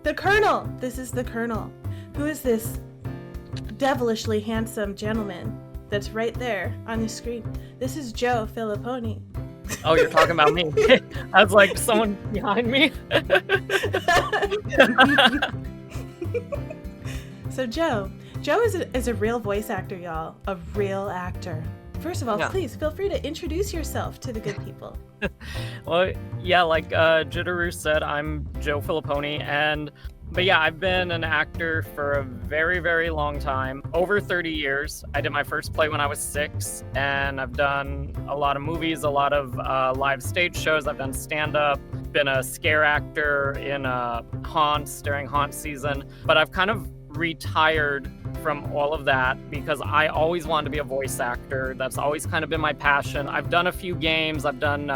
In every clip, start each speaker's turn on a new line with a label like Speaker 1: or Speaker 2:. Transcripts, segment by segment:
Speaker 1: The Colonel! This is the Colonel. Who is this devilishly handsome gentleman that's right there on the screen? This is Joe Filippone.
Speaker 2: Oh, you're talking about me. I was like, someone behind me.
Speaker 1: So Joe is a real voice actor, y'all. A real actor. First of all, Please feel free to introduce yourself to the good people.
Speaker 2: Well, yeah, like Jitterrue said, I'm Joe Filippone, but yeah, I've been an actor for a very, very long time, over 30 years. I did my first play when I was 6, and I've done a lot of movies, a lot of live stage shows. I've done stand-up, been a scare actor in Haunts during Haunt season, but I've kind of retired from all of that because I always wanted to be a voice actor. That's always kind of been my passion. I've done a few games. I've done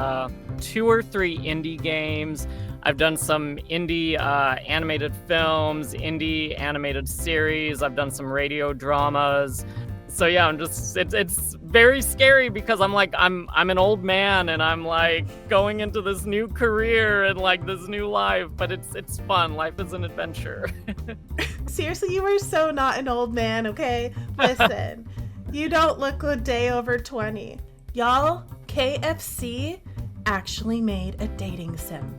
Speaker 2: 2 or 3 indie games. I've done some indie animated films, indie animated series. I've done some radio dramas. So yeah, it's very scary because I'm an old man and I'm like going into this new career and like this new life, but it's fun. Life is an adventure.
Speaker 1: Seriously, you are so not an old man, okay? Listen, you don't look a day over 20. Y'all, KFC actually made a dating sim.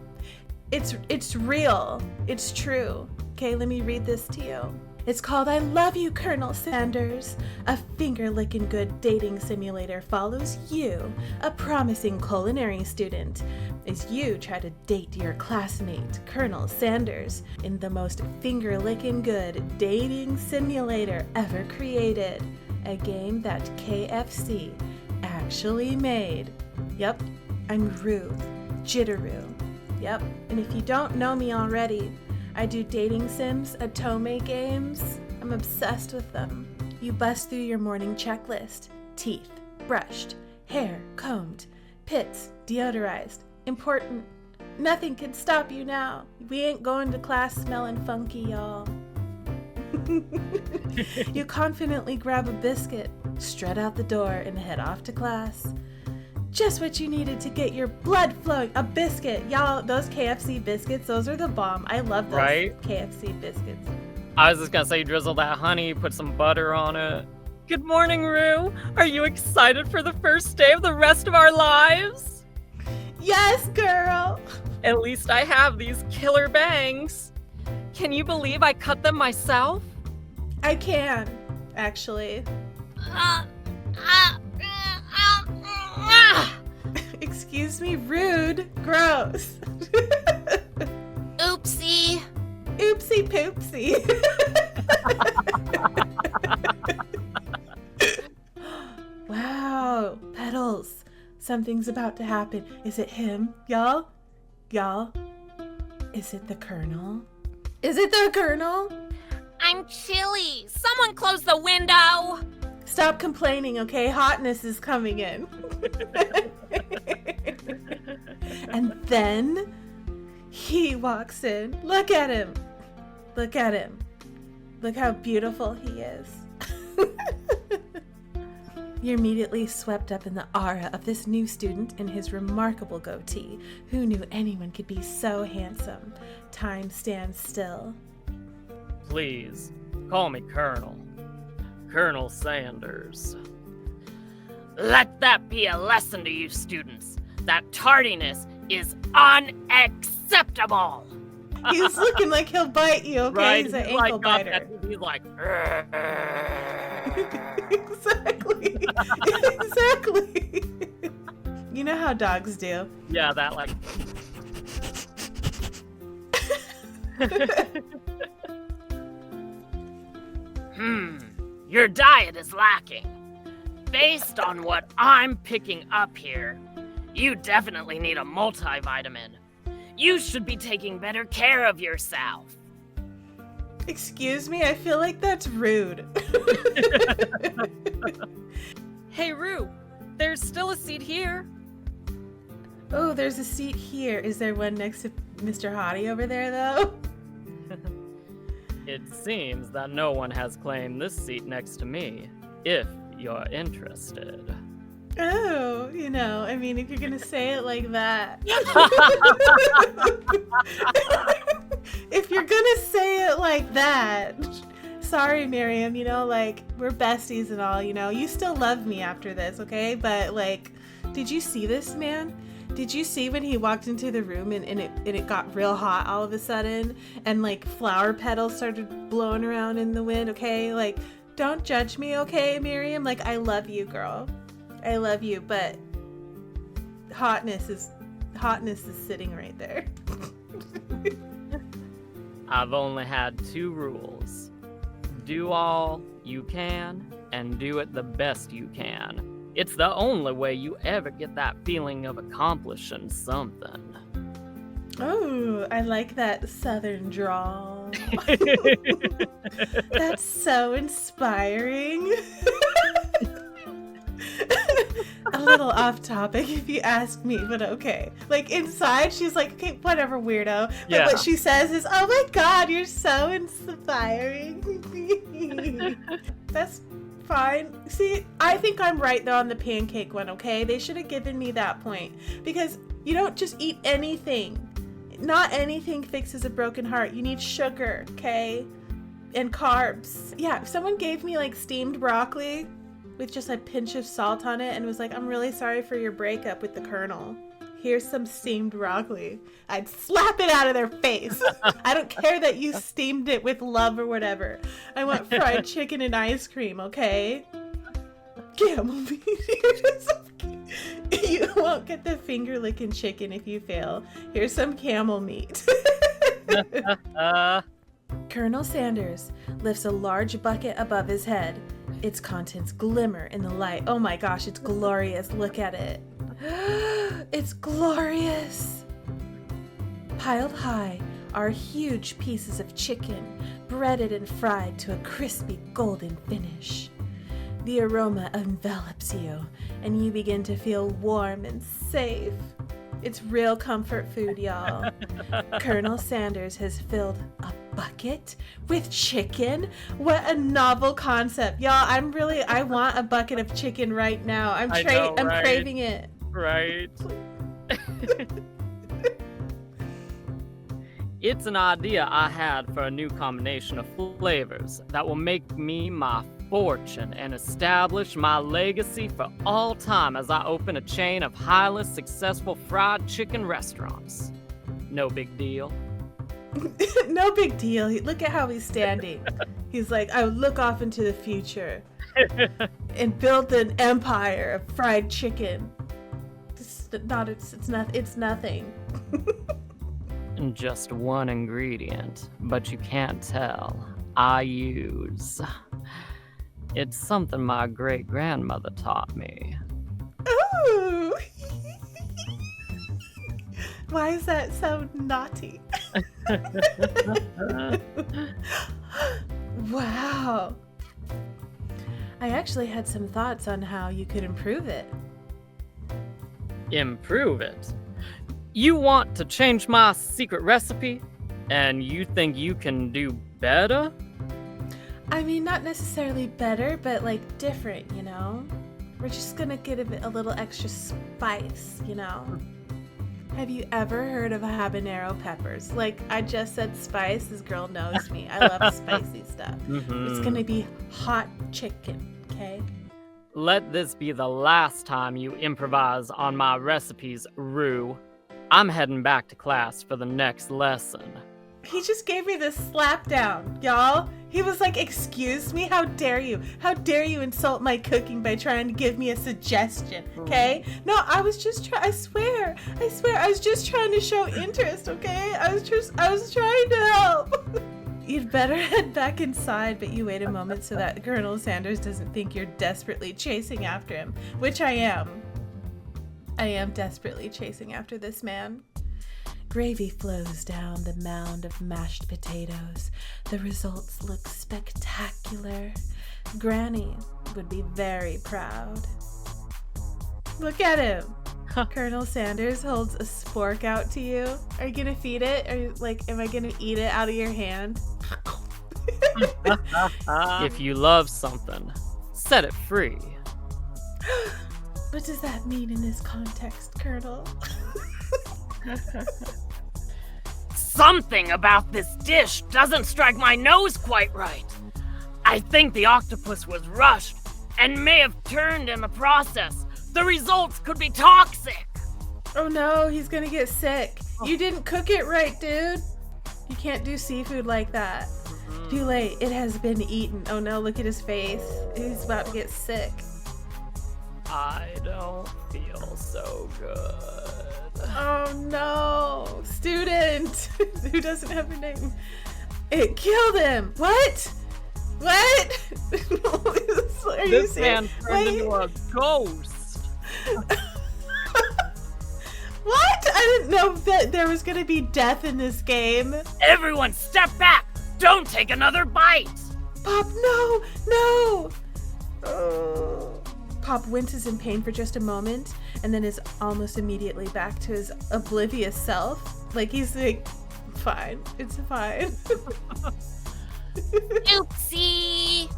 Speaker 1: It's real. It's true. Okay, let me read this to you. It's called I Love You, Colonel Sanders. A finger-lickin' good dating simulator follows you, a promising culinary student, as you try to date your classmate, Colonel Sanders, in the most finger-lickin' good dating simulator ever created. A game that KFC actually made. Yep, I'm Ruth, Jitterrue. Yep, and if you don't know me already, I do dating sims, Otome games. I'm obsessed with them. You bust through your morning checklist. Teeth, brushed, hair, combed, pits, deodorized. Important. Nothing can stop you now. We ain't going to class smelling funky, y'all. You confidently grab a biscuit, strut out the door, and head off to class. Just what you needed to get your blood flowing. A biscuit. Y'all, those KFC biscuits, those are the bomb. I love those KFC biscuits.
Speaker 2: I was just gonna say, you drizzle that honey, put some butter on it. Good morning, Rue. Are you excited for the first day of the rest of our lives?
Speaker 1: Yes, girl.
Speaker 2: At least I have these killer bangs. Can you believe I cut them myself?
Speaker 1: I can, actually. Excuse me, rude, gross.
Speaker 3: Oopsie.
Speaker 1: Oopsie poopsie. Wow, Petals. Something's about to happen. Is it him? Y'all? Is it the Colonel? Is it the Colonel?
Speaker 3: I'm chilly. Someone close the window.
Speaker 1: Stop complaining, okay? Hotness is coming in. And then he walks in. Look at him. Look at him. Look how beautiful he is. You're immediately swept up in the aura of this new student and his remarkable goatee. Who knew anyone could be so handsome? Time stands still.
Speaker 2: Please, call me Colonel. Colonel Sanders.
Speaker 3: Let that be a lesson to you students. That tardiness is unacceptable.
Speaker 1: He's looking like he'll bite you, okay?
Speaker 2: Right?
Speaker 1: He's an ankle biter.
Speaker 2: He's like,
Speaker 1: Exactly. Exactly. You know how dogs do.
Speaker 2: yeah, that like.
Speaker 3: Your diet is lacking. Based on what I'm picking up here, you definitely need a multivitamin. You should be taking better care of yourself.
Speaker 1: Excuse me, I feel like that's rude.
Speaker 2: Hey, Rue, there's still a seat here.
Speaker 1: Oh, there's a seat here. Is there one next to Mr. Hottie over there, though?
Speaker 2: It seems that no one has claimed this seat next to me, if you're interested.
Speaker 1: Oh, I mean, if you're gonna say it like that. if you're gonna say it like that, sorry, Miriam, you know, like, we're besties and all, you know, you still love me after this, okay? But, like, did you see this, man? Did you see when he walked into the room and it got real hot all of a sudden? And, like, flower petals started blowing around in the wind, okay? Like, don't judge me, okay, Miriam? Like, I love you, girl. I love you, but hotness is sitting right there.
Speaker 2: I've only had 2 rules. Do all you can and do it the best you can. It's the only way you ever get that feeling of accomplishing something.
Speaker 1: Oh, I like that southern drawl. That's so inspiring. A little off topic if you ask me, but okay. Like, inside, she's like, okay, whatever, weirdo. But
Speaker 2: Yeah.
Speaker 1: what she says is, oh my god, you're so inspiring. That's fine. See, I think I'm right, though, on the pancake one, okay? They should have given me that point. Because you don't just eat anything. Not anything fixes a broken heart. You need sugar, okay? And carbs. Yeah, if someone gave me, like, steamed broccoli with just a pinch of salt on it and was like, I'm really sorry for your breakup with the Colonel. Here's some steamed broccoli. I'd slap it out of their face. I don't care that you steamed it with love or whatever. I want fried chicken and ice cream, okay? Camel meat. You won't get the finger-lickin chicken if you fail. Here's some camel meat. Colonel Sanders lifts a large bucket above his head. Its contents glimmer in the light. Oh my gosh, it's glorious. Look at it. It's glorious. Piled high are huge pieces of chicken, breaded and fried to a crispy golden finish. The aroma envelops you, and you begin to feel warm and safe. It's real comfort food, y'all. Colonel Sanders has filled a bucket with chicken. What a novel concept. Y'all, I want a bucket of chicken right now. I'm craving it.
Speaker 2: Right. It's an idea I had for a new combination of flavors that will make me my fortune and establish my legacy for all time as I open a chain of highly successful fried chicken restaurants. No big deal.
Speaker 1: No big deal. Look at how he's standing. He's like, I would look off into the future and build an empire of fried chicken. It's nothing.
Speaker 2: And just one ingredient, but you can't tell. I use. It's something my great-grandmother taught me.
Speaker 1: Ooh! Why is that so naughty? Wow. I actually had some thoughts on how you could improve it.
Speaker 2: Improve it? You want to change my secret recipe? And you think you can do better?
Speaker 1: I mean, not necessarily better, but like different, you know? We're just gonna give it a little extra spice, you know? Have you ever heard of habanero peppers? Like, I just said spice, this girl knows me. I love spicy stuff.
Speaker 2: Mm-hmm.
Speaker 1: It's gonna be hot chicken, okay?
Speaker 2: Let this be the last time you improvise on my recipes, Rue. I'm heading back to class for the next lesson.
Speaker 1: He just gave me this slap down, y'all. He was like, excuse me, how dare you? How dare you insult my cooking by trying to give me a suggestion, okay? No, I was just I swear, I was just trying to show interest, okay? I was trying to help. You'd better head back inside, but you wait a moment so that Colonel Sanders doesn't think you're desperately chasing after him, which I am. I am desperately chasing after this man. Gravy flows down the mound of mashed potatoes. The results look spectacular. Granny would be very proud. Look at him. Colonel Sanders holds a spork out to you. Are you gonna feed it? Are you like, am I gonna eat it out of your hand?
Speaker 2: If you love something, set it free.
Speaker 1: What does that mean in this context, Colonel?
Speaker 3: Something about this dish doesn't strike my nose quite right. I think the octopus was rushed and may have turned in the process. The results could be toxic.
Speaker 1: Oh no, he's gonna get sick. You didn't cook it right, dude. You can't do seafood like that. Too late, it has been eaten. Oh no, look at his face. He's about to get sick.
Speaker 2: I don't feel so good.
Speaker 1: Oh no, student who doesn't have a name. It killed him. What? What? Are you
Speaker 2: This man
Speaker 1: serious?
Speaker 2: turned into a ghost.
Speaker 1: What? I didn't know that there was gonna be death in this game.
Speaker 3: Everyone step back. Don't take another bite.
Speaker 1: Pop, no, no. Pop winces in pain for just a moment and then is almost immediately back to his oblivious self. Like he's like, fine, it's fine.
Speaker 3: Oopsie.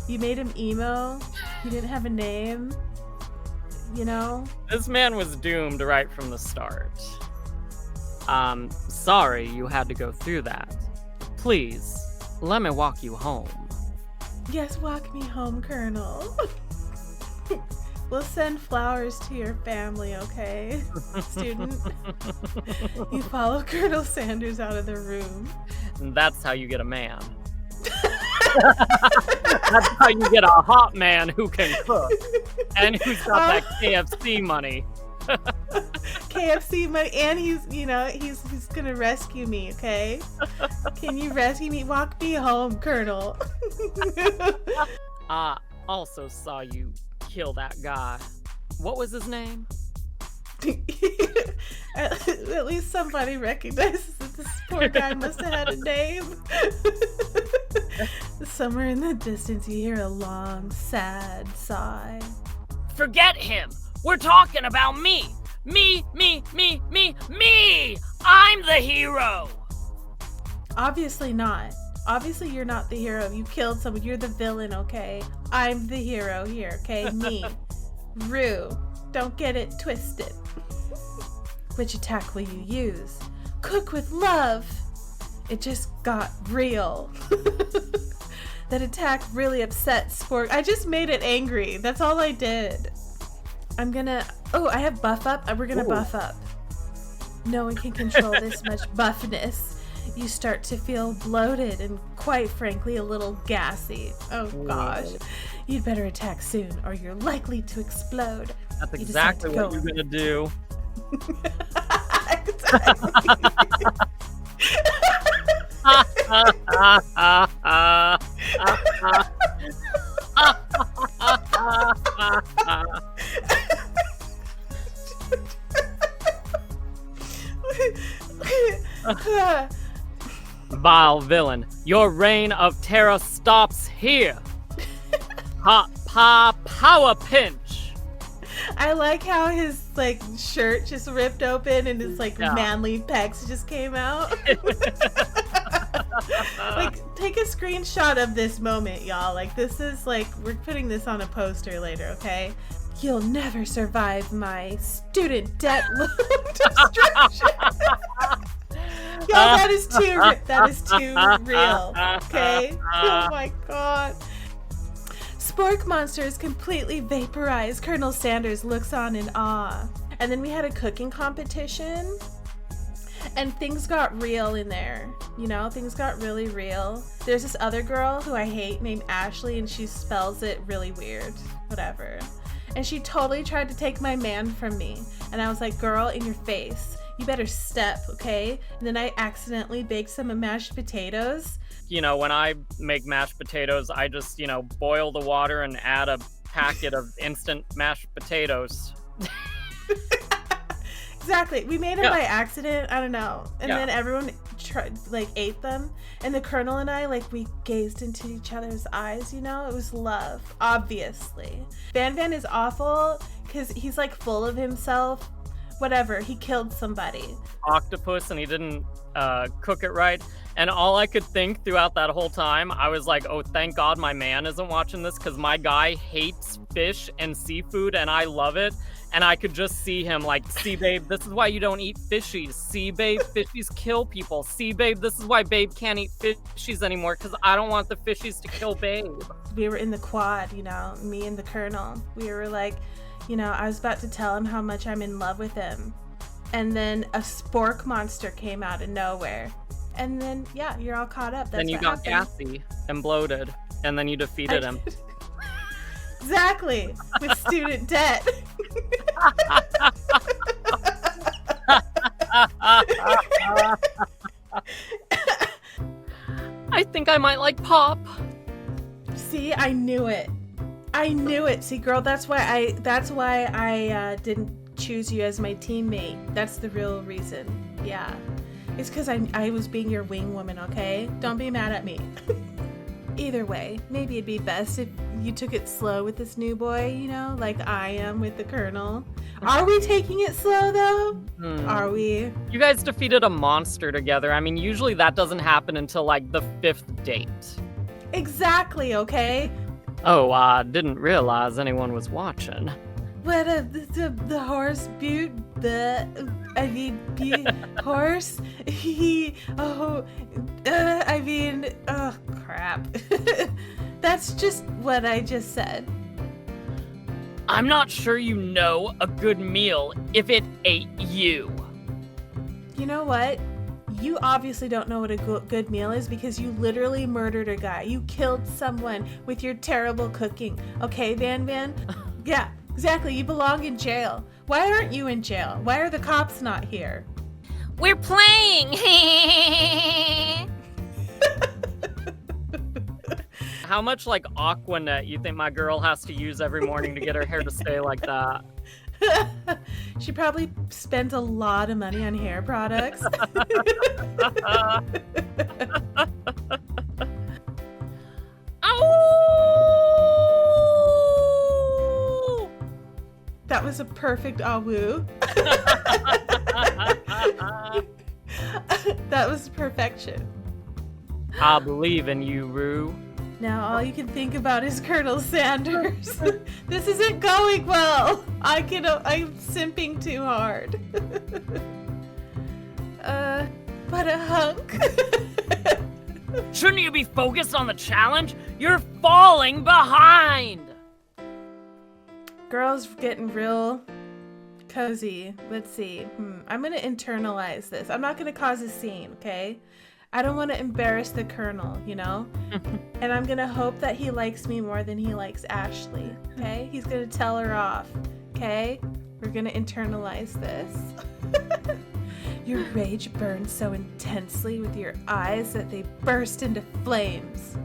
Speaker 1: You made him emo. He didn't have a name. You know?
Speaker 2: This man was doomed right from the start. Sorry you had to go through that. Please, let me walk you home.
Speaker 1: Yes, walk me home, Colonel. We'll send flowers to your family, okay, student? You follow Colonel Sanders out of the room.
Speaker 2: And that's how you get a man. That's how you get a hot man who can cook and who's got that KFC money.
Speaker 1: KFC money, and he's gonna rescue me, okay? Can you rescue me? Walk me home, Colonel.
Speaker 2: I also saw you kill that guy. What was his name?
Speaker 1: At least somebody recognizes that this poor guy must have had a name. Somewhere in the distance you hear a long, sad sigh.
Speaker 3: Forget him. We're talking about me. Me. I'm the hero.
Speaker 1: Obviously not. Obviously you're not the hero. You killed someone. You're the villain, okay? I'm the hero here, okay? Me. Rue. Don't get it twisted. Which attack will you use? Cook with love. It just got real. That attack really upset Spork. I just made it angry. That's all I did. I'm gonna... Oh, I have buff up. We're gonna buff up. No one can control this much buffness. You start to feel bloated and, quite frankly, a little gassy. Oh gosh. You'd better attack soon or you're likely to explode.
Speaker 2: That's exactly what you're gonna do. Vile villain, your reign of terror stops here. Hot power pinch.
Speaker 1: I like how his shirt just ripped open and his manly pecs just came out. Take a screenshot of this moment, y'all. This is we're putting this on a poster later, okay? You'll never survive my student debt loan destruction. Y'all, that is too real, okay? Oh my god. Spork monster is completely vaporized. Colonel Sanders looks on in awe. And then we had a cooking competition. And things got real in there. You know, things got really real. There's this other girl who I hate named Ashley, and she spells it really weird. Whatever. And she totally tried to take my man from me. And I was like, girl, in your face. You better step, okay? And then I accidentally baked some mashed potatoes.
Speaker 2: You know, when I make mashed potatoes, I just, boil the water and add a packet of instant mashed potatoes.
Speaker 1: Exactly. We made them by accident. I don't know. And then everyone ate them. And the Colonel and I, we gazed into each other's eyes, It was love, obviously. Van Van is awful because he's full of himself. Whatever, he killed somebody.
Speaker 2: Octopus, and he didn't cook it right. And all I could think throughout that whole time, I was like, oh, thank God my man isn't watching this, because my guy hates fish and seafood, and I love it. And I could just see him like, see, babe, this is why you don't eat fishies. See, babe, fishies kill people. See, babe, this is why babe can't eat fishies anymore because I don't want the fishies to kill babe.
Speaker 1: We were in the quad, me and the Colonel. We were like, I was about to tell him how much I'm in love with him. And then a spork monster came out of nowhere. And then, yeah, you're all caught up. That's
Speaker 2: then you got gassy and bloated. And then you defeated him.
Speaker 1: Exactly. With student debt.
Speaker 2: I think I might like Pop.
Speaker 1: See, I knew it. See, girl, that's why I didn't choose you as my teammate. That's the real reason. Yeah. It's because I was being your wing woman, okay? Don't be mad at me. Either way, maybe it'd be best if you took it slow with this new boy, like I am with the Colonel. Are we taking it slow, though? Are we?
Speaker 2: You guys defeated a monster together. I mean, usually that doesn't happen until, like, the 5th date.
Speaker 1: Exactly, okay?
Speaker 2: Oh, I didn't realize anyone was watching.
Speaker 1: What the horse butte? Horse? Oh, crap. That's just what I just said.
Speaker 3: I'm not sure you know a good meal if it ate you.
Speaker 1: You know what? You obviously don't know what a good meal is because you literally murdered a guy. You killed someone with your terrible cooking. Okay, Van Van? Yeah, exactly. You belong in jail. Why aren't you in jail? Why are the cops not here?
Speaker 3: We're playing!
Speaker 2: How much, like, Aquanet you think my girl has to use every morning to get her hair to stay like that?
Speaker 1: She probably spent a lot of money on hair products.
Speaker 2: Ow!
Speaker 1: That was a perfect awoo. That was perfection.
Speaker 2: I believe in you, Rue.
Speaker 1: Now all you can think about is Colonel Sanders. This isn't going well. I'm simping too hard. What a hunk.
Speaker 3: Shouldn't you be focused on the challenge? You're falling behind!
Speaker 1: Girls getting real cozy. Let's see. I'm gonna internalize this. I'm not gonna cause a scene, okay? I don't want to embarrass the Colonel, And I'm going to hope that he likes me more than he likes Ashley, okay? He's going to tell her off, okay? We're going to internalize this. Your rage burns so intensely with your eyes that they burst into flames.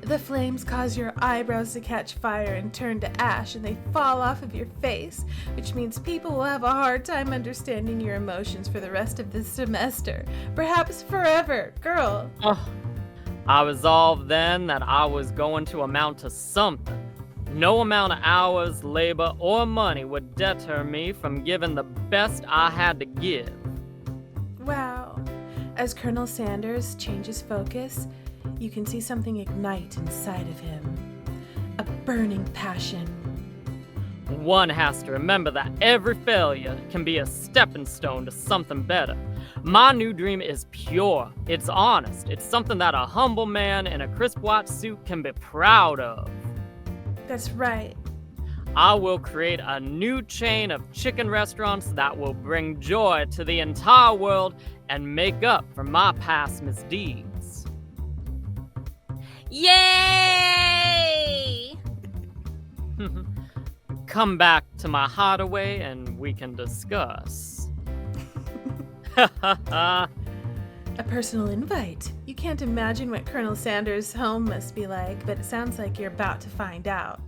Speaker 1: The flames cause your eyebrows to catch fire and turn to ash, and they fall off of your face, which means people will have a hard time understanding your emotions for the rest of this semester. Perhaps forever, girl.
Speaker 2: I resolved then that I was going to amount to something. No amount of hours, labor, or money would deter me from giving the best I had to give.
Speaker 1: Wow. As Colonel Sanders changes focus, you can see something ignite inside of him. A burning passion.
Speaker 2: One has to remember that every failure can be a stepping stone to something better. My new dream is pure. It's honest. It's something that a humble man in a crisp white suit can be proud of.
Speaker 1: That's right.
Speaker 2: I will create a new chain of chicken restaurants that will bring joy to the entire world and make up for my past misdeeds.
Speaker 3: Yay!
Speaker 2: Come back to my hideaway and we can discuss.
Speaker 1: A personal invite. You can't imagine what Colonel Sanders' home must be like, but it sounds like you're about to find out.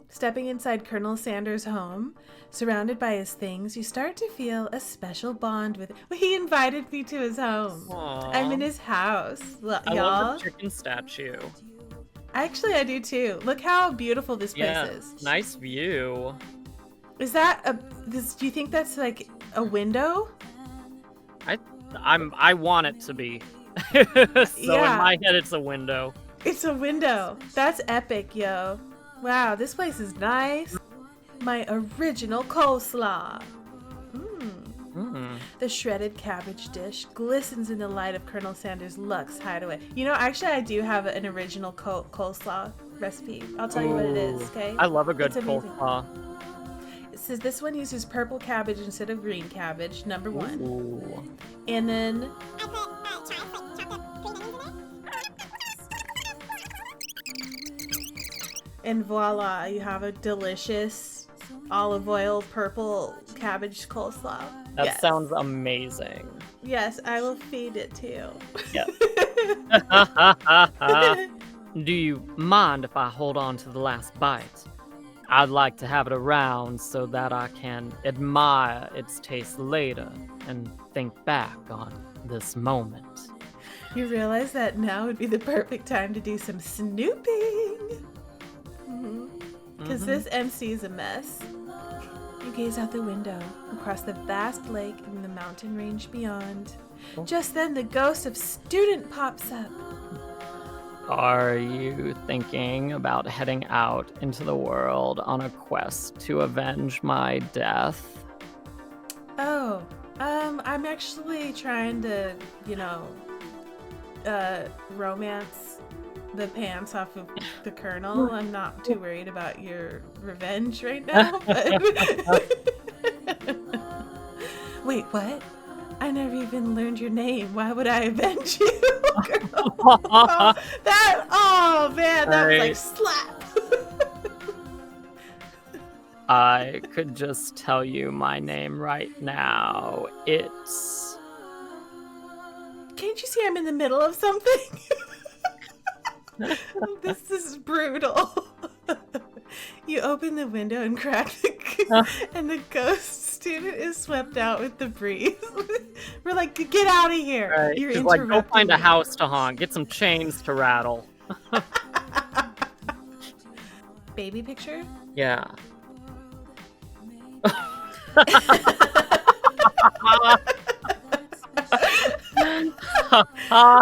Speaker 1: Stepping inside Colonel Sanders' home, surrounded by his things, you start to feel a special bond with... Well, he invited me to his home.
Speaker 2: Aww.
Speaker 1: I'm in his house.
Speaker 2: I
Speaker 1: y'all.
Speaker 2: love the chicken statue.
Speaker 1: Actually, I do too. Look how beautiful this place
Speaker 2: Yeah,
Speaker 1: is.
Speaker 2: nice view.
Speaker 1: Is that do you think that's like a window?
Speaker 2: I want it to be. So
Speaker 1: Yeah.
Speaker 2: in my head, it's a window.
Speaker 1: It's a window. That's epic, yo. Wow, this place is nice. my original coleslaw.
Speaker 2: Mm.
Speaker 1: The shredded cabbage dish glistens in the light of Colonel Sanders' Lux hideaway. You know, actually, I do have an original coleslaw recipe. I'll tell you what it is, okay?
Speaker 2: I love a good
Speaker 1: It's amazing.
Speaker 2: coleslaw.
Speaker 1: It says this one uses purple cabbage instead of green cabbage, number one.
Speaker 2: Ooh.
Speaker 1: And then and voila, you have a delicious olive oil purple cabbage coleslaw.
Speaker 2: That
Speaker 1: Yes.
Speaker 2: sounds amazing.
Speaker 1: Yes, I will feed it to you.
Speaker 2: Yep. Do you mind if I hold on to the last bite? I'd like to have it around so that I can admire its taste later and think back on this moment.
Speaker 1: You realize that now would be the perfect time to do some snooping. Because this MC is a mess. You gaze out the window across the vast lake and the mountain range beyond. Just then, the ghost of Student pops up.
Speaker 2: Are you thinking about heading out into the world on a quest to avenge my death?
Speaker 1: Oh, I'm actually trying to, romance the pants off of the Colonel. I'm not too worried about your revenge right now, but... Wait, what? I never even learned your name. Why would I avenge you, girl? Oh man, that was like slap.
Speaker 2: I could just tell you my name right now. It's...
Speaker 1: Can't you see I'm in the middle of something? This is brutal. You open the window and crack and the ghost student is swept out with the breeze. We're like, get out of here.
Speaker 2: Right.
Speaker 1: You're
Speaker 2: She's like, go
Speaker 1: interrupting
Speaker 2: find a
Speaker 1: me."
Speaker 2: house to haunt. Get some chains to rattle.
Speaker 1: Baby picture?
Speaker 2: Yeah.
Speaker 1: Oh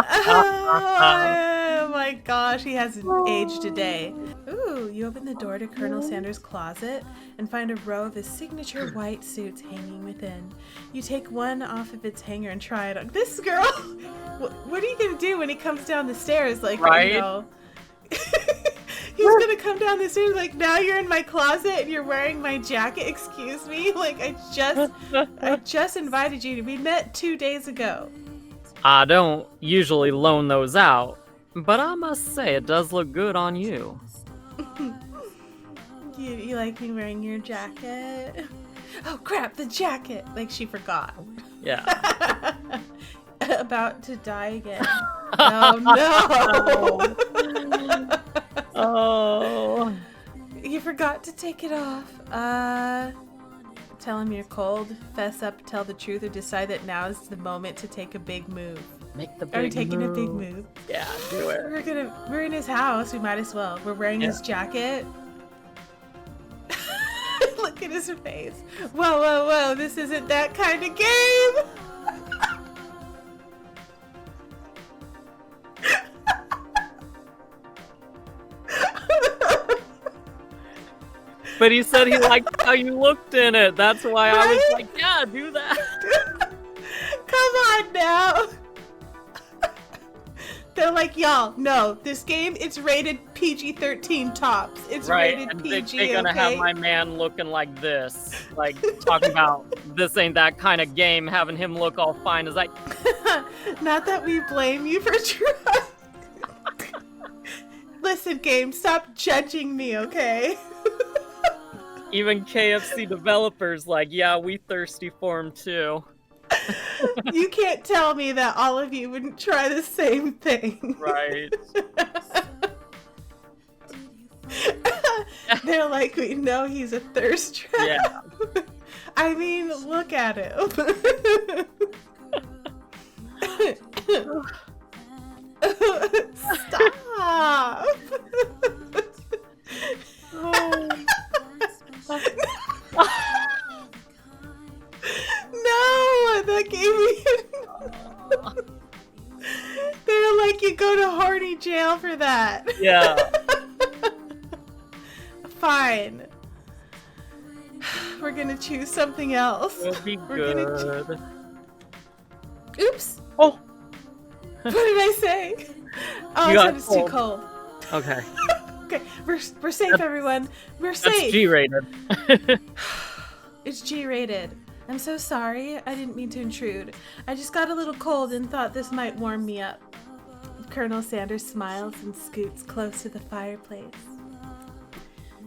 Speaker 1: my gosh, he hasn't aged a day. Ooh, you open the door to Colonel Sanders' closet and find a row of his signature white suits hanging within. You take one off of its hanger and try it on. This girl, what are you gonna do when he comes down the stairs? Like,
Speaker 2: right?
Speaker 1: He's gonna come down the stairs like, now you're in my closet and you're wearing my jacket. Excuse me, like I just invited you. We met 2 days ago.
Speaker 2: I don't usually loan those out, but I must say it does look good on you.
Speaker 1: You like me wearing your jacket? Oh crap, the jacket! Like she forgot.
Speaker 2: Yeah.
Speaker 1: About to die again. Oh no!
Speaker 2: Oh.
Speaker 1: You forgot to take it off. Tell him you're cold, fess up, tell the truth, or decide that now is the moment to take a big move.
Speaker 2: Make the big
Speaker 1: Are we taking
Speaker 2: move.
Speaker 1: a big move?
Speaker 2: Yeah, do it.
Speaker 1: We're in his house, we might as well. We're wearing his jacket. Look at his face. Whoa, whoa, whoa, this isn't that kind of game!
Speaker 2: But he said he liked how you looked in it. That's why I was
Speaker 1: Right?
Speaker 2: like, yeah, do that.
Speaker 1: Come on now. They're like, y'all, no, this game, it's rated PG-13 tops. It's
Speaker 2: Right,
Speaker 1: rated
Speaker 2: and
Speaker 1: PG,
Speaker 2: they're gonna have my man looking like this. Like, talking about this ain't that kind of game, having him look all fine as like...
Speaker 1: Not that we blame you for trying. Listen, game, stop judging me, okay?
Speaker 2: Even KFC developers like, yeah, we thirsty for him too.
Speaker 1: You can't tell me that all of you wouldn't try the same thing.
Speaker 2: Right.
Speaker 1: They're like, we know he's a thirst trap.
Speaker 2: Yeah.
Speaker 1: I mean, look at him. Stop. No, that gave me. They're like, you go to horny jail for that.
Speaker 2: Yeah.
Speaker 1: Fine. we're gonna choose something else.
Speaker 2: It'll be
Speaker 1: We're
Speaker 2: good.
Speaker 1: Oops.
Speaker 2: Oh,
Speaker 1: What did I say? Oh,
Speaker 2: You
Speaker 1: I
Speaker 2: got
Speaker 1: said it's too cold.
Speaker 2: okay.
Speaker 1: Okay, we're safe, everyone. We're
Speaker 2: That's
Speaker 1: safe.
Speaker 2: G-rated.
Speaker 1: It's G-rated. I'm so sorry. I didn't mean to intrude. I just got a little cold and thought this might warm me up. Colonel Sanders smiles and scoots close to the fireplace.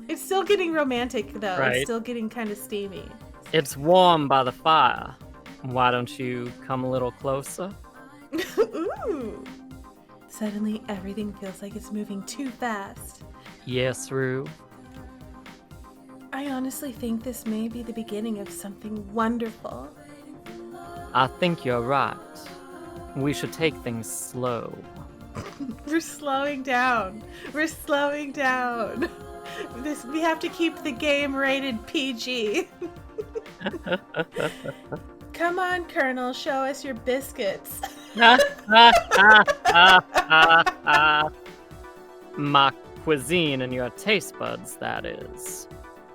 Speaker 1: It's still getting romantic, though.
Speaker 2: Right.
Speaker 1: It's still getting kind of steamy.
Speaker 2: It's warm by the fire. Why don't you come a little closer?
Speaker 1: Ooh. Suddenly, everything feels like it's moving too fast.
Speaker 2: Yes, Rue.
Speaker 1: I honestly think this may be the beginning of something wonderful.
Speaker 2: I think you're right. We should take things slow.
Speaker 1: We're slowing down. We're slowing down. We have to keep the game rated PG. Come on, Colonel, show us your biscuits.
Speaker 2: My cuisine and your taste buds, that is.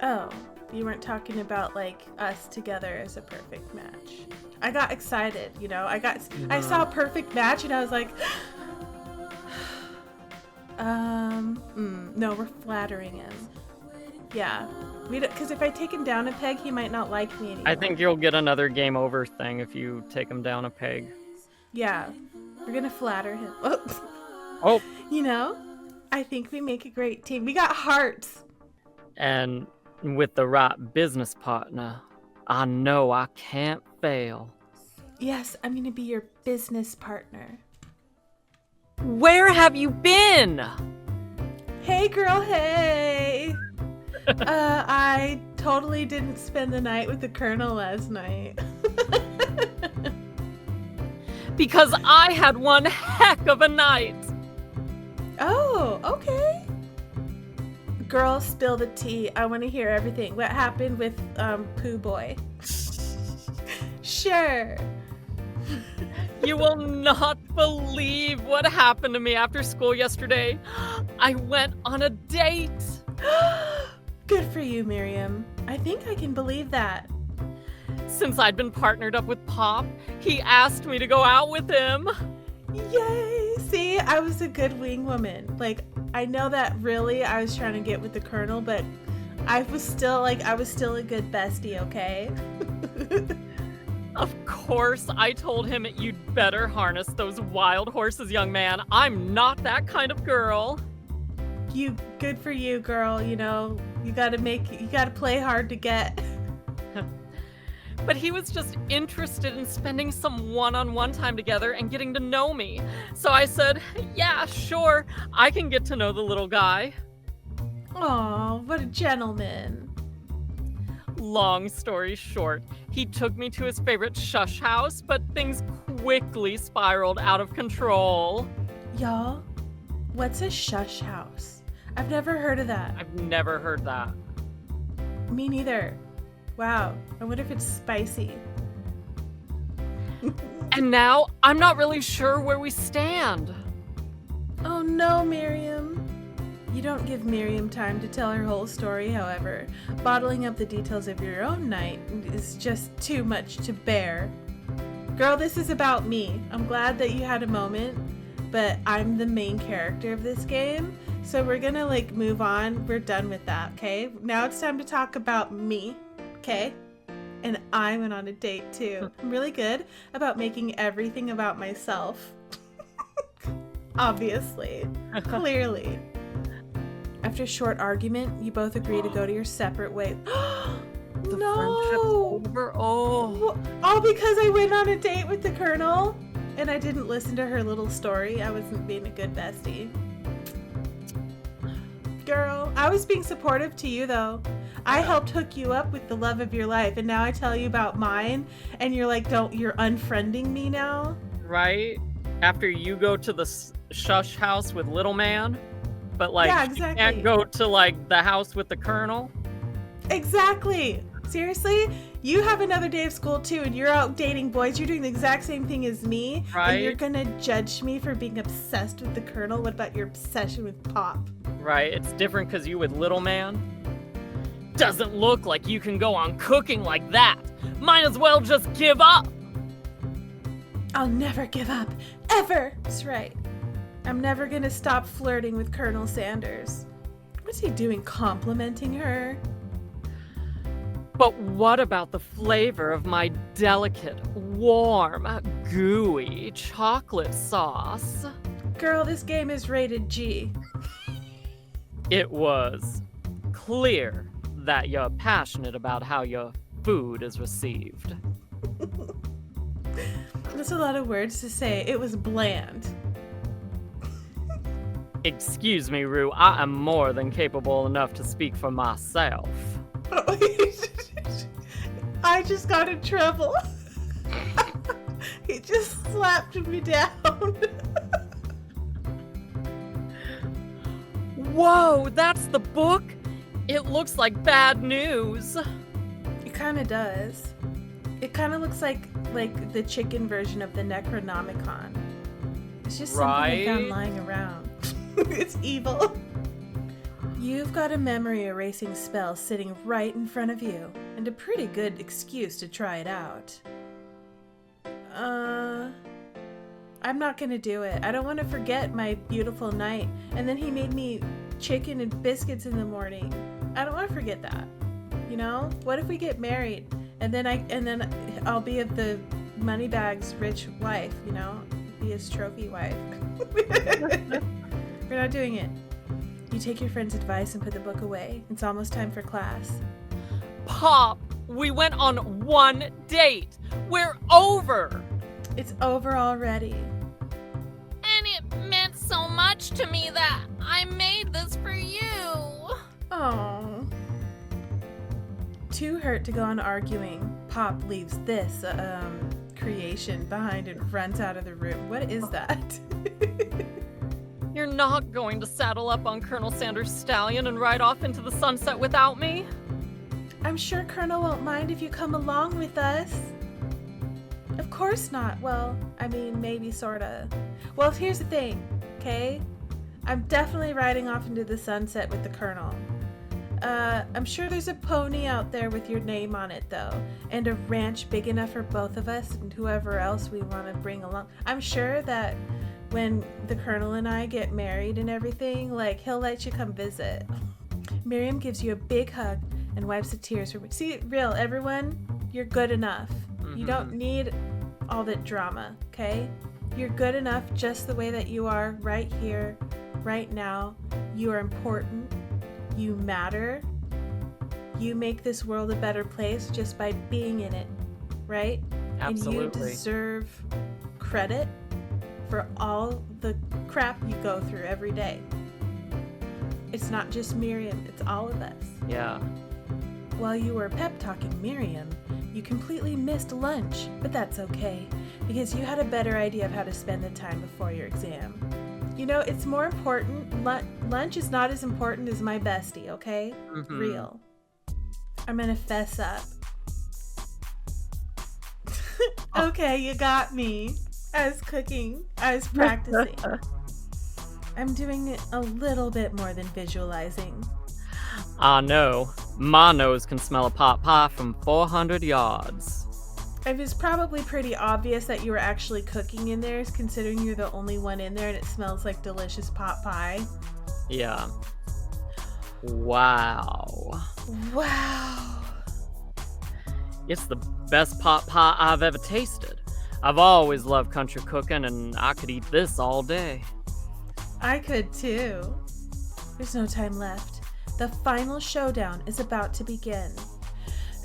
Speaker 1: Oh, you weren't talking about like us together as a perfect match. I got excited, you know. I saw a perfect match and I was like, no, we're flattering him. Yeah, because if I take him down a peg, he might not like me anymore.
Speaker 2: I think you'll get another game over thing if you take him down a peg.
Speaker 1: Yeah, we're gonna flatter him.
Speaker 2: Oh,
Speaker 1: You know, I think we make a great team. We got hearts.
Speaker 2: and with the right business partner, I know I can't fail.
Speaker 1: Yes, I'm gonna be your business partner.
Speaker 2: Where have you been?
Speaker 1: Hey, girl, hey. I totally didn't spend the night with the Colonel last night.
Speaker 2: Because I had one heck of a night.
Speaker 1: Oh, okay. Girl, spill the tea. I want to hear everything. What happened with Pooh Boy? Sure.
Speaker 2: You will not believe what happened to me after school yesterday. I went on a date.
Speaker 1: Good for you, Miriam. I think I can believe that.
Speaker 2: Since I'd been partnered up with Pop, he asked me to go out with him.
Speaker 1: Yay! See, I was a good wing woman. Like, I know that really I was trying to get with the Colonel, but I was still a good bestie, okay?
Speaker 2: Of course, I told him you'd better harness those wild horses, young man. I'm not that kind of girl.
Speaker 1: Good for you, girl. You know, you gotta play hard to get.
Speaker 2: But he was just interested in spending some one-on-one time together and getting to know me. So I said, yeah, sure, I can get to know the little guy.
Speaker 1: Aw, what a gentleman.
Speaker 2: Long story short, he took me to his favorite shush house, but things quickly spiraled out of control.
Speaker 1: Y'all, what's a shush house? I've never heard of that.
Speaker 2: I've never heard that.
Speaker 1: Me neither. Wow, I wonder if it's spicy.
Speaker 2: And now, I'm not really sure where we stand.
Speaker 1: Oh no, Miriam. You don't give Miriam time to tell her whole story, however. Bottling up the details of your own night is just too much to bear. Girl, this is about me. I'm glad that you had a moment, but I'm the main character of this game, so we're gonna move on. We're done with that, okay? Now it's time to talk about me, okay? And I went on a date too. I'm really good about making everything about myself. Obviously. Clearly. After a short argument, you both agree to go to your separate ways.
Speaker 2: The
Speaker 1: No!
Speaker 2: friendship's over. Oh.
Speaker 1: All because I went on a date with the Colonel and I didn't listen to her little story. I wasn't being a good bestie. Girl, I was being supportive to you though. I helped hook you up with the love of your life, and now I tell you about mine and you're like, you're unfriending me now?
Speaker 2: Right? After you go to the shush house with little man, but
Speaker 1: Yeah,
Speaker 2: you
Speaker 1: exactly.
Speaker 2: can't go to the house with the Colonel.
Speaker 1: Exactly. Seriously? You have another day of school too, and you're out dating boys. You're doing the exact same thing as me.
Speaker 2: Right.
Speaker 1: And you're gonna judge me for being obsessed with the Colonel. What about your obsession with Pop?
Speaker 2: Right? It's different because you with little man.
Speaker 3: Doesn't look like you can go on cooking like that. Might as well just give up.
Speaker 1: I'll never give up. Ever! That's right. I'm never gonna stop flirting with Colonel Sanders. What's he doing complimenting her?
Speaker 2: But what about the flavor of my delicate, warm, gooey chocolate sauce?
Speaker 1: Girl, this game is rated G.
Speaker 2: It was clear that you're passionate about how your food is received.
Speaker 1: That's a lot of words to say. It was bland.
Speaker 2: Excuse me, Rue, I am more than capable enough to speak for myself.
Speaker 1: I just got in trouble. He just slapped me down.
Speaker 2: Whoa, that's the book? It looks like bad news.
Speaker 1: It kind of does. It kind of looks like the chicken version of the Necronomicon. It's just something I found lying around. It's evil. You've got a memory erasing spell sitting right in front of you, and a pretty good excuse to try it out. I'm not gonna do it. I don't want to forget my beautiful night. And then he made me chicken and biscuits in the morning. I don't want to forget that. You know? What if we get married and then I'll be the Moneybags rich wife, you know? Be his trophy wife. We're not doing it. You take your friend's advice and put the book away. It's almost time for class.
Speaker 2: Pop, we went on one date. We're over.
Speaker 1: It's over already.
Speaker 3: And it meant so much to me that I made this for you.
Speaker 1: Oh. Too hurt to go on arguing, Pop leaves this creation behind and runs out of the room. What is that?
Speaker 2: You're not going to saddle up on Colonel Sanders' stallion and ride off into the sunset without me?
Speaker 1: I'm sure Colonel won't mind if you come along with us. Of course not. Well, I mean, maybe sorta. Well, here's the thing, okay? I'm definitely riding off into the sunset with the Colonel. I'm sure there's a pony out there with your name on it, though, and a ranch big enough for both of us and whoever else we want to bring along. I'm sure that when the Colonel and I get married and everything, like, he'll let you come visit. Miriam gives you a big hug and wipes the tears from. See, real, everyone, you're good enough. You don't need all that drama, okay? You're good enough just the way that you are right here, right now. You are important. You matter. You make this world a better place just by being in it, right?
Speaker 2: Absolutely.
Speaker 1: And you deserve credit for all the crap you go through every day. It's not just Miriam, it's all of us.
Speaker 2: Yeah.
Speaker 1: While you were pep talking Miriam, you completely missed lunch, but that's okay, because you had a better idea of how to spend the time before your exam. You know, it's more important. Lunch is not as important as my bestie, okay? Real. I'm gonna fess up. Okay, you got me. I was cooking. I was practicing. I'm doing it a little bit more than visualizing.
Speaker 2: I know. My nose can smell a pot pie from 400 yards.
Speaker 1: It was probably pretty obvious that you were actually cooking in there, considering you're the only one in there and it smells like delicious pot pie.
Speaker 2: Yeah. Wow.
Speaker 1: Wow.
Speaker 2: It's the best pot pie I've ever tasted. I've always loved country cooking, and I could eat this all day.
Speaker 1: I could too. There's no time left. The final showdown is about to begin.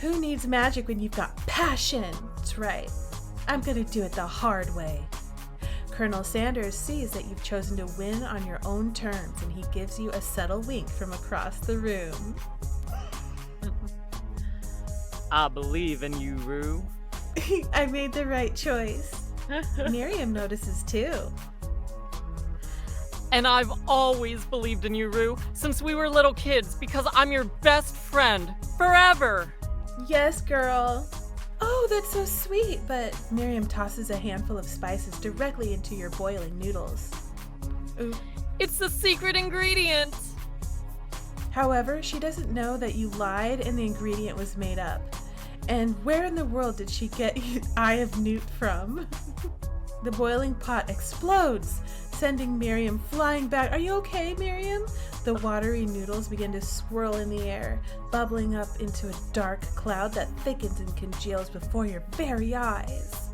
Speaker 1: Who needs magic when you've got passion? That's right. I'm gonna do it the hard way. Colonel Sanders sees that you've chosen to win on your own terms, and he gives you a subtle wink from across the room.
Speaker 2: I believe in you, Rue.
Speaker 1: I made the right choice. Miriam notices too.
Speaker 2: And I've always believed in you, Rue, since we were little kids, because I'm your best friend forever.
Speaker 1: Yes, girl. Oh, that's so sweet. But Miriam tosses a handful of spices directly into your boiling noodles. Ooh.
Speaker 2: It's the secret ingredient.
Speaker 1: However, she doesn't know that you lied and the ingredient was made up. And where in the world did she get Eye of Newt from? The boiling pot explodes, sending Miriam flying back. Are you okay, Miriam? The watery noodles begin to swirl in the air, bubbling up into a dark cloud that thickens and congeals before your very eyes.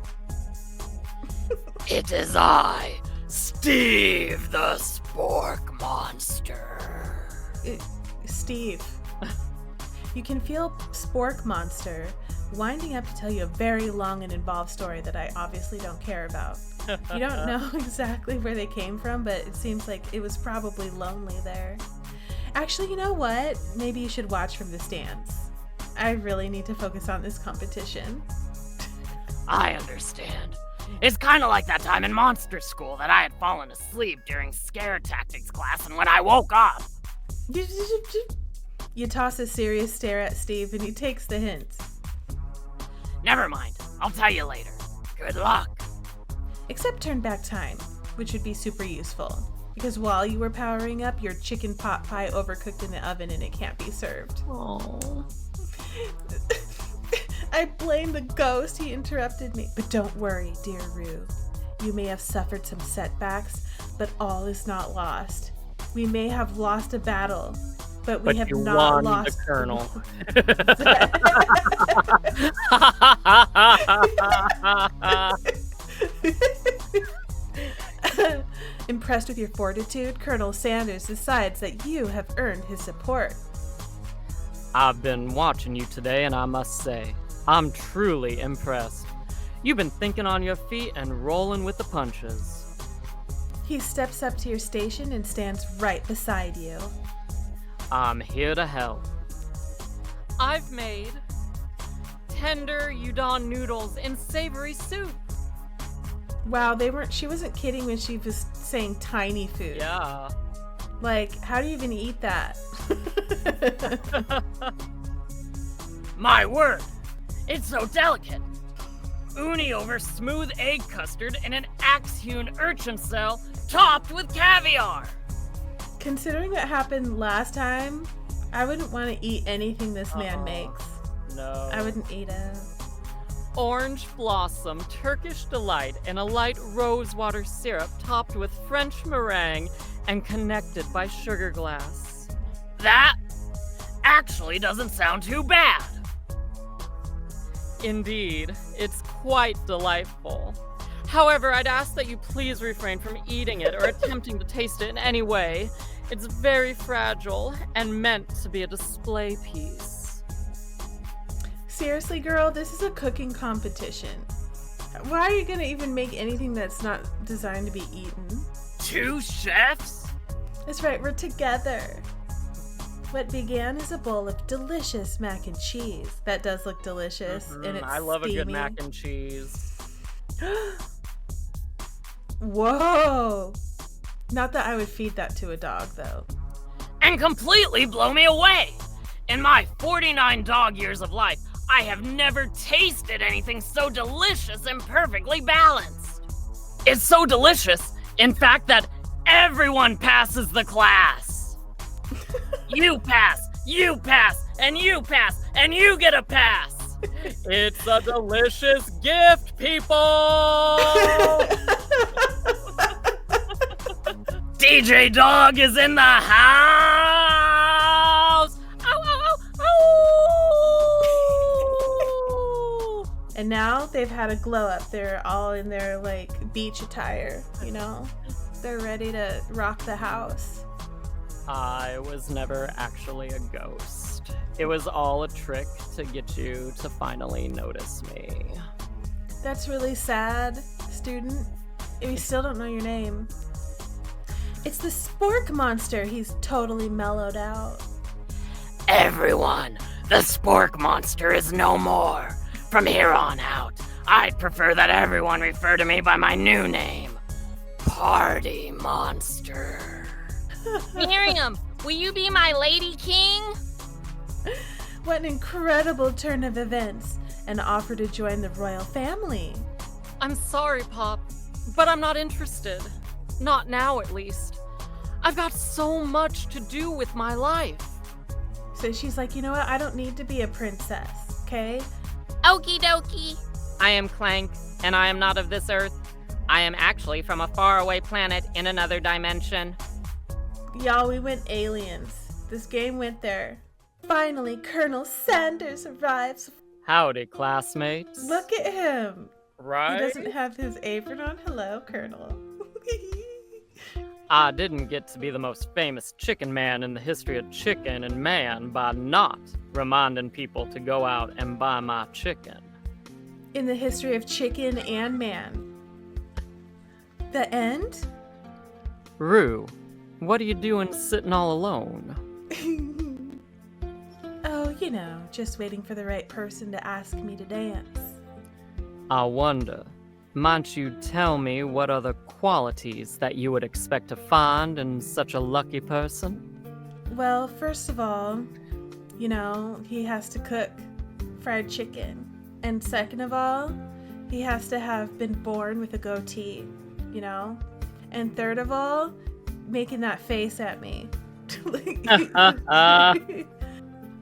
Speaker 3: It is I, Steve the Spork Monster.
Speaker 1: Steve. You can feel Spork Monster winding up to tell you a very long and involved story that I obviously don't care about. You don't know exactly where they came from, but it seems like it was probably lonely there. Actually, you know what? Maybe you should watch from the stands. I really need to focus on this competition.
Speaker 3: I understand. It's kind of like that time in monster school that I had fallen asleep during scare tactics class, and when I woke up...
Speaker 1: You toss a serious stare at Steve, and he takes the hint.
Speaker 3: Never mind. I'll tell you later. Good luck.
Speaker 1: Except turn back time, which would be super useful. Because while you were powering up, your chicken pot pie overcooked in the oven and it can't be served.
Speaker 2: Aww.
Speaker 1: I blame the ghost, he interrupted me. But don't worry, dear Rue. You may have suffered some setbacks, but all is not lost. We may have lost a battle, but we have not lost
Speaker 2: the Colonel.
Speaker 1: Impressed with your fortitude, Colonel Sanders decides that you have earned his support.
Speaker 2: I've been watching you today, and I must say, I'm truly impressed. You've been thinking on your feet and rolling with the punches.
Speaker 1: He steps up to your station and stands right beside you.
Speaker 2: I'm here to help. I've made tender udon noodles in savory soup.
Speaker 1: Wow, she wasn't kidding when she was saying tiny food.
Speaker 2: Yeah.
Speaker 1: Like, how do you even eat that?
Speaker 3: My word! It's so delicate. Uni over smooth egg custard in an axe-hewn urchin shell topped with caviar.
Speaker 1: Considering what happened last time, I wouldn't want to eat anything this man makes.
Speaker 2: No.
Speaker 1: I wouldn't eat it.
Speaker 2: Orange blossom, Turkish delight, and a light rosewater syrup topped with French meringue and connected by sugar glass.
Speaker 3: That actually doesn't sound too bad.
Speaker 2: Indeed, it's quite delightful. However, I'd ask that you please refrain from eating it or attempting to taste it in any way. It's very fragile and meant to be a display piece.
Speaker 1: Seriously, girl, this is a cooking competition. Why are you gonna even make anything that's not designed to be eaten?
Speaker 3: 2 chefs?
Speaker 1: That's right, we're together. What began as a bowl of delicious mac and cheese. That does look delicious, and it's
Speaker 2: I love
Speaker 1: steamy.
Speaker 2: a good mac and cheese.
Speaker 1: Whoa! Not that I would feed that to a dog, though.
Speaker 3: And completely blow me away. In my 49 dog years of life, I have never tasted anything so delicious and perfectly balanced. It's so delicious, in fact, that everyone passes the class. You pass, and you pass, and you get a pass.
Speaker 2: It's a delicious gift, people!
Speaker 3: DJ Dog is in the house! Ow, ow, ow, ow!
Speaker 1: And now they've had a glow up. They're all in their, like, beach attire, you know? They're ready to rock the house.
Speaker 2: I was never actually a ghost. It was all a trick to get you to finally notice me.
Speaker 1: That's really sad, student. We still don't know your name. It's the Spork Monster. He's totally mellowed out.
Speaker 3: Everyone, the Spork Monster is no more. From here on out, I'd prefer that everyone refer to me by my new name, Party Monster.
Speaker 4: Miriam, will you be my lady king?
Speaker 1: What an incredible turn of events. An offer to join the royal family.
Speaker 2: I'm sorry, Pop, but I'm not interested. Not now, at least. I've got so much to do with my life.
Speaker 1: So she's like, you know what? I don't need to be a princess, okay?
Speaker 4: Okie dokie.
Speaker 3: I am Clank, and I am not of this earth. I am actually from a faraway planet in another dimension.
Speaker 1: Y'all, we went aliens. This game went there. Finally, Colonel Sanders arrives.
Speaker 2: Howdy, classmates.
Speaker 1: Look at him.
Speaker 2: Right?
Speaker 1: He doesn't have his apron on. Hello, Colonel.
Speaker 2: I didn't get to be the most famous chicken man in the history of chicken and man by not reminding people to go out and buy my chicken.
Speaker 1: In the history of chicken and man. The end?
Speaker 2: Rue, what are you doing sitting all alone?
Speaker 1: Oh, you know, just waiting for the right person to ask me to dance.
Speaker 2: I wonder, might you tell me what other qualities that you would expect to find in such a lucky person?
Speaker 1: Well, first of all, you know, he has to cook fried chicken. And second of all, he has to have been born with a goatee, you know? And third of all, making that face at me.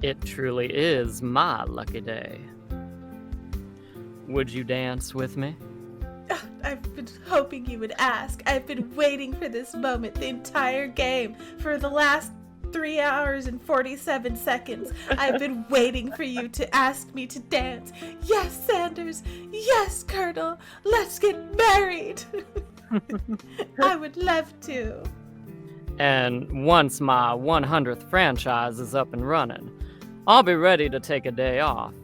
Speaker 2: It truly is my lucky day. Would you dance with me?
Speaker 1: I've been hoping you would ask. I've been waiting for this moment the entire game for the last 3 hours and 47 seconds. I've been waiting for you to ask me to dance. Yes, Sanders. Yes, Colonel. Let's get married. I would love to.
Speaker 2: And once my 100th franchise is up and running, I'll be ready to take a day off.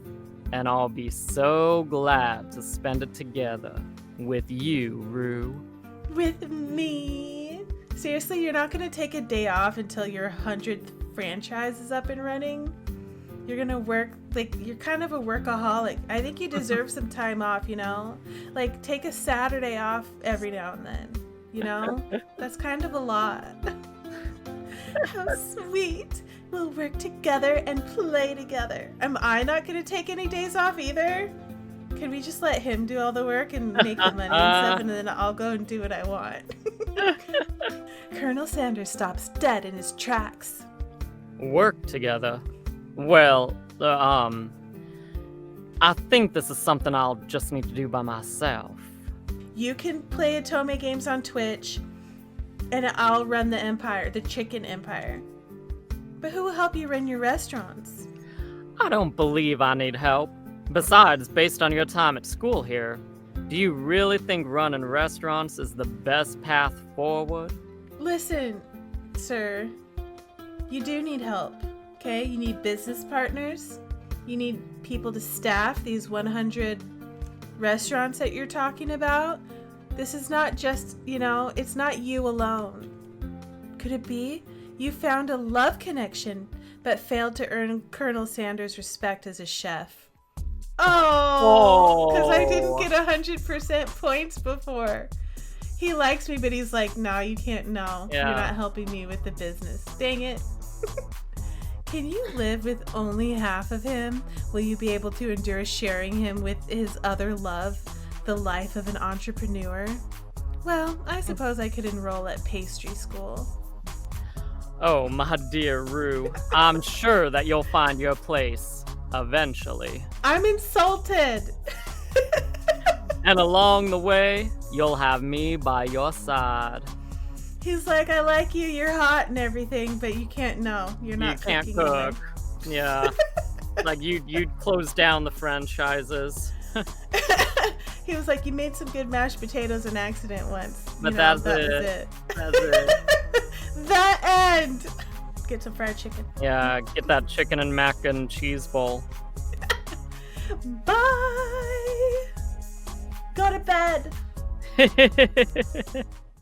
Speaker 2: And I'll be so glad to spend it together with you, Rue.
Speaker 1: With me? Seriously, you're not going to take a day off until your 100th franchise is up and running? You're going to work, like, you're kind of a workaholic. I think you deserve some time off, you know? Like, take a Saturday off every now and then, you know? That's kind of a lot. How sweet. We'll work together and play together. Am I not going to take any days off either? Can we just let him do all the work and make the money and stuff, and then I'll go and do what I want? Colonel Sanders stops dead in his tracks.
Speaker 2: Work together? Well, I think this is something I'll just need to do by myself.
Speaker 1: You can play Otome games on Twitch, and I'll run the empire, the chicken empire. But who will help you run your restaurants?
Speaker 2: I don't believe I need help. Besides, based on your time at school here, do you really think running restaurants is the best path forward?
Speaker 1: Listen, sir, you do need help, okay? You need business partners. You need people to staff these 100 restaurants that you're talking about. This is not just, you know, it's not you alone. Could it be you found a love connection but failed to earn Colonel Sanders' respect as a chef? Oh, because I didn't get 100% points before. He likes me, but he's like, no, you can't, no.
Speaker 2: Yeah.
Speaker 1: You're not helping me with the business. Dang it. Can you live with only half of him? Will you be able to endure sharing him with his other love, the life of an entrepreneur? Well, I suppose I could enroll at pastry school.
Speaker 2: Oh, my dear Rue, I'm sure that you'll find your place eventually.
Speaker 1: I'm insulted.
Speaker 2: And along the way, you'll have me by your side.
Speaker 1: He's like, I like you, you're hot and everything, but you can't know. You're not
Speaker 2: You can't
Speaker 1: cooking
Speaker 2: cook.
Speaker 1: either.
Speaker 2: Yeah. Like you'd close down the franchises.
Speaker 1: He was like, you made some good mashed potatoes in accident once.
Speaker 2: But
Speaker 1: You know,
Speaker 2: that's
Speaker 1: that
Speaker 2: it.
Speaker 1: was it.
Speaker 2: That's it.
Speaker 1: The end. Get some fried chicken.
Speaker 2: Yeah, get that chicken and mac and cheese bowl.
Speaker 1: Bye. Go to bed.